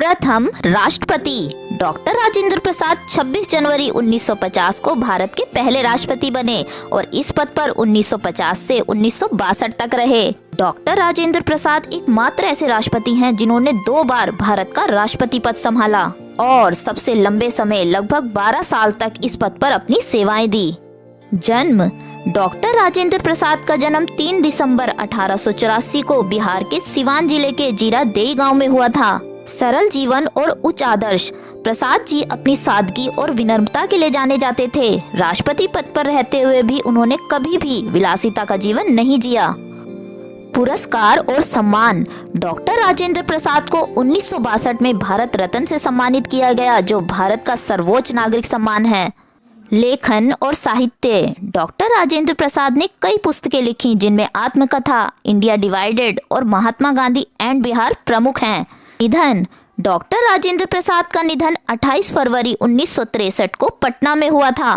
प्रथम राष्ट्रपति डॉक्टर राजेंद्र प्रसाद 26 जनवरी 1950 को भारत के पहले राष्ट्रपति बने और इस पद पर 1950 से 1962 तक रहे। डॉक्टर राजेंद्र प्रसाद एकमात्र ऐसे राष्ट्रपति हैं जिन्होंने 2 बार भारत का राष्ट्रपति पद संभाला और सबसे लंबे समय लगभग 12 साल तक इस पद पर अपनी सेवाएं दी। जन्म डॉक्टर राजेंद्र प्रसाद का जन्म 3 दिसंबर 1884 को बिहार के सिवान जिले के जीरादेई गांव में हुआ था। सरल जीवन और उच्च आदर्श, प्रसाद जी अपनी सादगी और विनम्रता के लिए जाने जाते थे। राष्ट्रपति पद पर रहते हुए भी उन्होंने कभी भी विलासिता का जीवन नहीं जिया। पुरस्कार और सम्मान डॉक्टर राजेंद्र प्रसाद को 1962 में भारत रत्न से सम्मानित किया गया, जो भारत का सर्वोच्च नागरिक सम्मान है। लेखन और साहित्य डॉक्टर राजेंद्र प्रसाद ने कई पुस्तकें लिखी जिनमें आत्मकथा, इंडिया डिवाइडेड और महात्मा गांधी एंड बिहार प्रमुख हैं। निधन डॉक्टर राजेंद्र प्रसाद का निधन 28 फरवरी 1963 को पटना में हुआ था।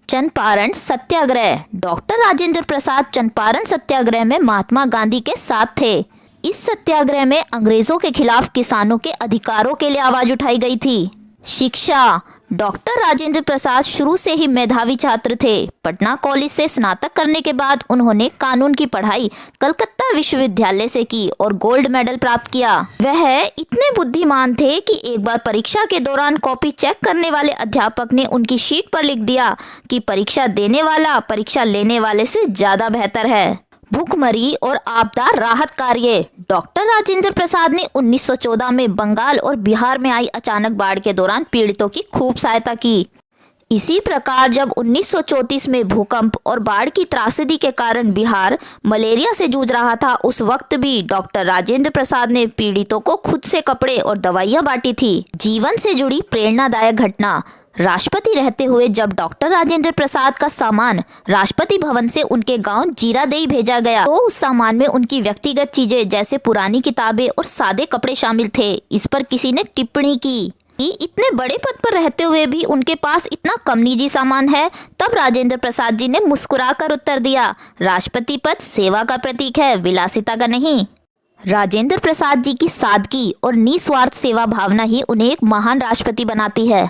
चंपारण सत्याग्रह डॉक्टर राजेंद्र प्रसाद चंपारण सत्याग्रह में महात्मा गांधी के साथ थे। इस सत्याग्रह में अंग्रेजों के खिलाफ किसानों के अधिकारों के लिए आवाज उठाई गई थी। शिक्षा डॉक्टर राजेंद्र प्रसाद शुरू से ही मेधावी छात्र थे। पटना कॉलेज से स्नातक करने के बाद उन्होंने कानून की पढ़ाई कलकत्ता विश्वविद्यालय से की और गोल्ड मेडल प्राप्त किया। वह इतने बुद्धिमान थे कि एक बार परीक्षा के दौरान कॉपी चेक करने वाले अध्यापक ने उनकी शीट पर लिख दिया कि परीक्षा देने वाला परीक्षा लेने वाले से ज्यादा बेहतर है। भूखमरी और आपदा राहत कार्य डॉक्टर राजेंद्र प्रसाद ने 1914 में बंगाल और बिहार में आई अचानक बाढ़ के दौरान पीड़ितों की खूब सहायता की। इसी प्रकार जब 1934 में भूकंप और बाढ़ की त्रासदी के कारण बिहार मलेरिया से जूझ रहा था, उस वक्त भी डॉक्टर राजेंद्र प्रसाद ने पीड़ितों को खुद से कपड़े और दवाइयां बांटी थी। जीवन से जुड़ी प्रेरणादायक घटना राष्ट्रपति रहते हुए जब डॉक्टर राजेंद्र प्रसाद का सामान राष्ट्रपति भवन से उनके गांव जीरादेई भेजा गया तो उस सामान में उनकी व्यक्तिगत चीजें जैसे पुरानी किताबें और सादे कपड़े शामिल थे। इस पर किसी ने टिप्पणी की कि इतने बड़े पद पर रहते हुए भी उनके पास इतना कम निजी सामान है। तब राजेंद्र प्रसाद जी ने मुस्कुराकर उत्तर दिया, राष्ट्रपति पद सेवा का प्रतीक है, विलासिता का नहीं। राजेंद्र प्रसाद जी की सादगी और निस्वार्थ सेवा भावना ही उन्हें एक महान राष्ट्रपति बनाती है।